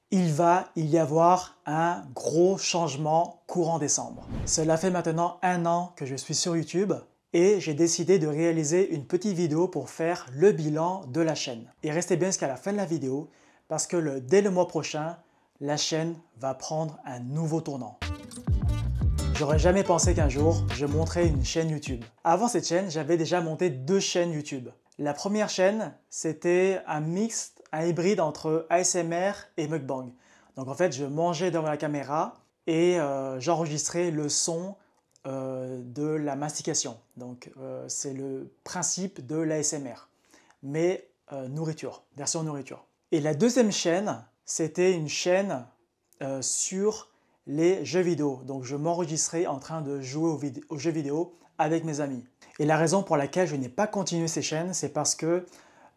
Il va y avoir un gros changement courant décembre. Cela fait maintenant 1 an que je suis sur YouTube et j'ai décidé de réaliser une petite vidéo pour faire le bilan de la chaîne. Et restez bien jusqu'à la fin de la vidéo parce que dès le mois prochain, la chaîne va prendre un nouveau tournant. J'aurais jamais pensé qu'un jour, je monterais une chaîne YouTube. Avant cette chaîne, j'avais déjà monté 2 chaînes YouTube. La première chaîne, c'était un mix, un hybride entre ASMR et mukbang. Donc en fait, je mangeais devant la caméra et j'enregistrais le son de la mastication. Donc c'est le principe de l'ASMR, mais nourriture, version nourriture. Et la deuxième chaîne, c'était une chaîne sur les jeux vidéo. Donc je m'enregistrais en train de jouer aux jeux vidéo avec mes amis. Et la raison pour laquelle je n'ai pas continué ces chaînes, c'est parce que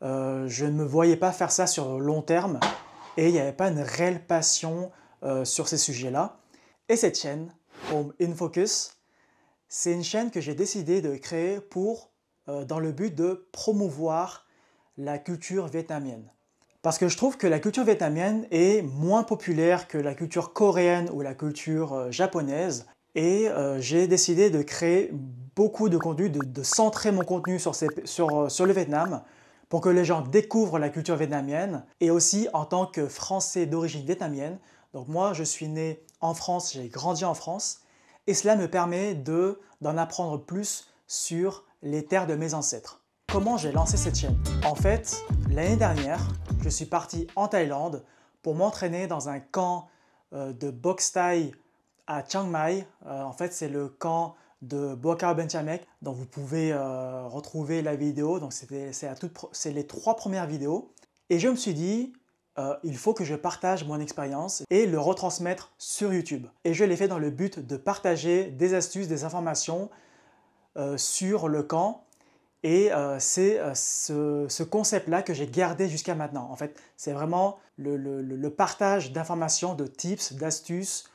je ne me voyais pas faire ça sur le long terme et il n'y avait pas une réelle passion sur ces sujets-là. Et cette chaîne, Home in Focus, c'est une chaîne que j'ai décidé de créer dans le but de promouvoir la culture vietnamienne. Parce que je trouve que la culture vietnamienne est moins populaire que la culture coréenne ou la culture japonaise. Et j'ai décidé de créer beaucoup de contenu, de centrer mon contenu sur le Vietnam pour que les gens découvrent la culture vietnamienne et aussi en tant que Français d'origine vietnamienne. Donc moi, je suis né en France, j'ai grandi en France et cela me permet d'en apprendre plus sur les terres de mes ancêtres. Comment j'ai lancé cette chaîne? En fait, l'année dernière, je suis parti en Thaïlande pour m'entraîner dans un camp de boxe thaï à Chiang Mai. En fait, c'est le camp de Boakao Benchamek, dont vous pouvez retrouver la vidéo. Donc, c'est les 3 premières vidéos. Et je me suis dit, il faut que je partage mon expérience et le retransmettre sur YouTube. Et je l'ai fait dans le but de partager des astuces, des informations sur le camp. Et c'est ce concept-là que j'ai gardé jusqu'à maintenant. En fait, c'est vraiment le partage d'informations, de tips, d'astuces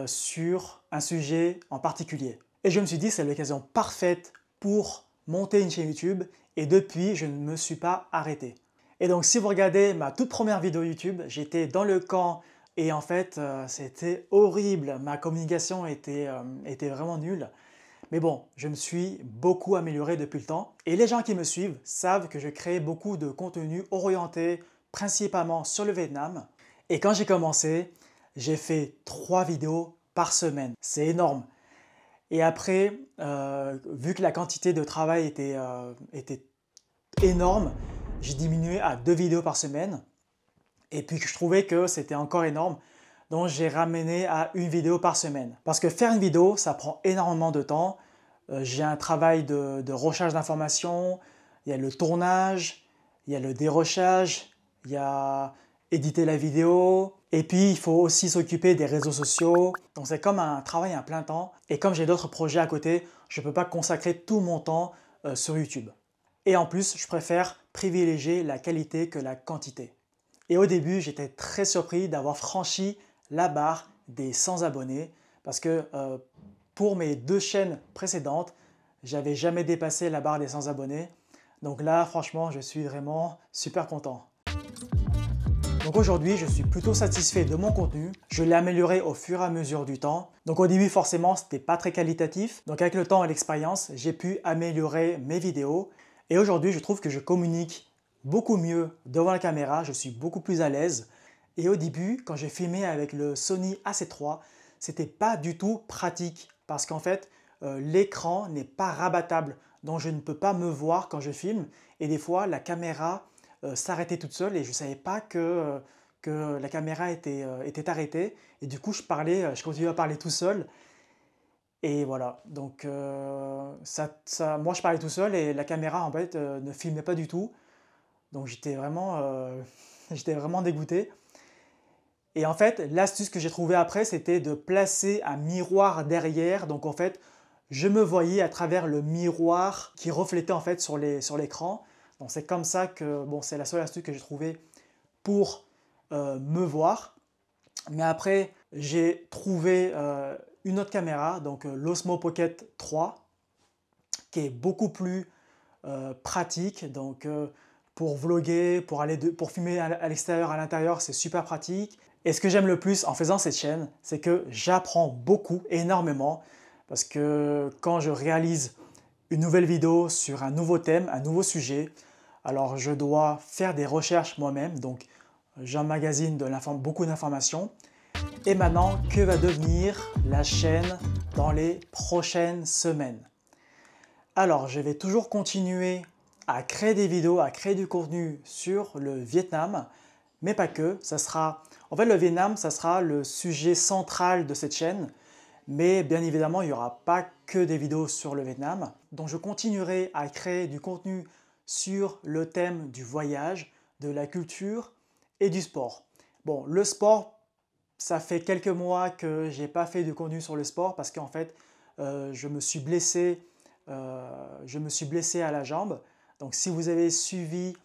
sur un sujet en particulier. Et je me suis dit, c'est l'occasion parfaite pour monter une chaîne YouTube. Et depuis, je ne me suis pas arrêté. Et donc, si vous regardez ma toute première vidéo YouTube, j'étais dans le camp et en fait, c'était horrible. Ma communication était vraiment nulle. Mais bon, je me suis beaucoup amélioré depuis le temps et les gens qui me suivent savent que je crée beaucoup de contenu orienté principalement sur le Vietnam. Et quand j'ai commencé, j'ai fait 3 vidéos par semaine. C'est énorme. Et après, vu que la quantité de travail était énorme, j'ai diminué à 2 vidéos par semaine. Et puis je trouvais que c'était encore énorme. Donc j'ai ramené à 1 vidéo par semaine. Parce que faire une vidéo, ça prend énormément de temps. J'ai un travail de recherche d'informations, il y a le tournage, il y a le dérochage, il y a éditer la vidéo, et puis il faut aussi s'occuper des réseaux sociaux. Donc c'est comme un travail à plein temps. Et comme j'ai d'autres projets à côté, je ne peux pas consacrer tout mon temps sur YouTube. Et en plus, je préfère privilégier la qualité que la quantité. Et au début, j'étais très surpris d'avoir franchi la barre des 100 abonnés parce que pour mes 2 chaînes précédentes, j'avais jamais dépassé la barre des 100 abonnés. Donc là, franchement, je suis vraiment super content. Donc aujourd'hui, je suis plutôt satisfait de mon contenu. Je l'ai amélioré au fur et à mesure du temps. Donc au début, forcément, c'était pas très qualitatif. Donc avec le temps et l'expérience, j'ai pu améliorer mes vidéos. Et aujourd'hui, je trouve que je communique beaucoup mieux devant la caméra. Je suis beaucoup plus à l'aise. Et au début, quand j'ai filmé avec le Sony A7 III, c'était pas du tout pratique parce qu'en fait, l'écran n'est pas rabattable. Donc je ne peux pas me voir quand je filme. Et des fois, la caméra s'arrêter toute seule et je ne savais pas que la caméra était arrêtée. Et du coup, je continuais à parler tout seul. Et voilà, donc moi je parlais tout seul et la caméra en fait ne filmait pas du tout. Donc j'étais vraiment dégoûté. Et en fait, l'astuce que j'ai trouvée après, c'était de placer un miroir derrière. Donc en fait, je me voyais à travers le miroir qui reflétait en fait sur l'écran. Donc c'est comme ça que, bon, c'est la seule astuce que j'ai trouvée pour me voir. Mais après, j'ai trouvé une autre caméra, donc l'Osmo Pocket 3, qui est beaucoup plus pratique. Donc pour vlogger, pour filmer à l'extérieur, à l'intérieur, c'est super pratique. Et ce que j'aime le plus en faisant cette chaîne, c'est que j'apprends beaucoup, énormément, parce que quand je réalise une nouvelle vidéo sur un nouveau thème, un nouveau sujet, alors je dois faire des recherches moi-même, donc j'emmagasine beaucoup d'informations. Et maintenant, que va devenir la chaîne dans les prochaines semaines? Alors, je vais toujours continuer à créer des vidéos, à créer du contenu sur le Vietnam, mais pas que. En fait, le Vietnam, ça sera le sujet central de cette chaîne, mais bien évidemment, il n'y aura pas que des vidéos sur le Vietnam. Donc, je continuerai à créer du contenu sur le thème du voyage, de la culture et du sport. Bon, le sport, ça fait quelques mois que j'ai pas fait de contenu sur le sport parce qu'en fait, je me suis blessé à la jambe. Donc, si vous avez suivi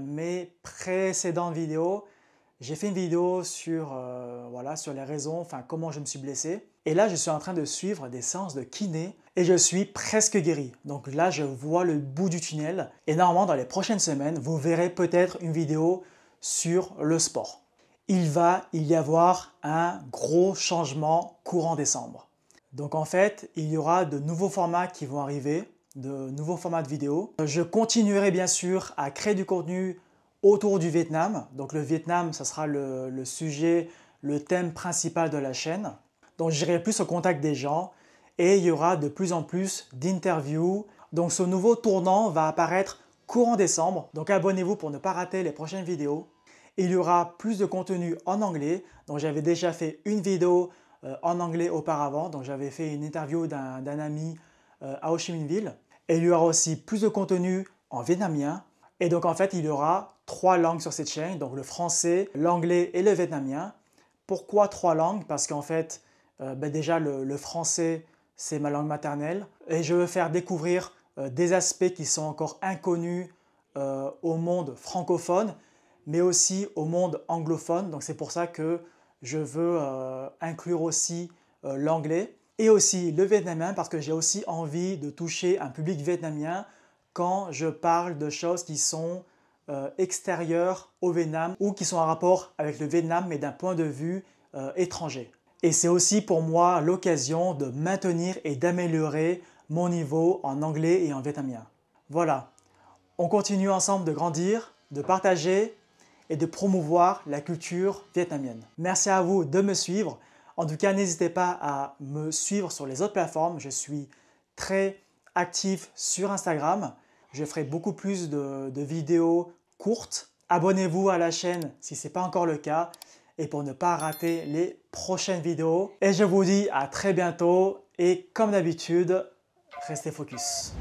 mes précédentes vidéos, j'ai fait une vidéo sur, sur les raisons, enfin comment je me suis blessé. Et là, je suis en train de suivre des séances de kiné et je suis presque guéri. Donc là, je vois le bout du tunnel. Et normalement, dans les prochaines semaines, vous verrez peut-être une vidéo sur le sport. Il va y avoir un gros changement courant décembre. Donc en fait, il y aura de nouveaux formats qui vont arriver, de nouveaux formats de vidéos. Je continuerai bien sûr à créer du contenu autour du Vietnam. Donc le Vietnam, ça sera le sujet, le thème principal de la chaîne. Donc j'irai plus au contact des gens et il y aura de plus en plus d'interviews. Donc ce nouveau tournant va apparaître courant décembre. Donc abonnez-vous pour ne pas rater les prochaines vidéos. Il y aura plus de contenu en anglais. Donc j'avais déjà fait une vidéo en anglais auparavant. Donc j'avais fait une interview d'un ami à Ho Chi Minh Ville. Et il y aura aussi plus de contenu en vietnamien. Et donc en fait, il y aura 3 langues sur cette chaîne, donc le français, l'anglais et le vietnamien. Pourquoi 3 langues? Parce qu'en fait, déjà le français, c'est ma langue maternelle. Et je veux faire découvrir des aspects qui sont encore inconnus au monde francophone, mais aussi au monde anglophone. Donc c'est pour ça que je veux inclure aussi l'anglais et aussi le vietnamien, parce que j'ai aussi envie de toucher un public vietnamien quand je parle de choses qui sont extérieures au Vietnam ou qui sont en rapport avec le Vietnam mais d'un point de vue étranger. Et c'est aussi pour moi l'occasion de maintenir et d'améliorer mon niveau en anglais et en vietnamien. Voilà, on continue ensemble de grandir, de partager et de promouvoir la culture vietnamienne. Merci à vous de me suivre. En tout cas, n'hésitez pas à me suivre sur les autres plateformes. Je suis très actif sur Instagram. Je ferai beaucoup plus de vidéos courtes. Abonnez-vous à la chaîne si ce n'est pas encore le cas et pour ne pas rater les prochaines vidéos. Et je vous dis à très bientôt et comme d'habitude, restez focus.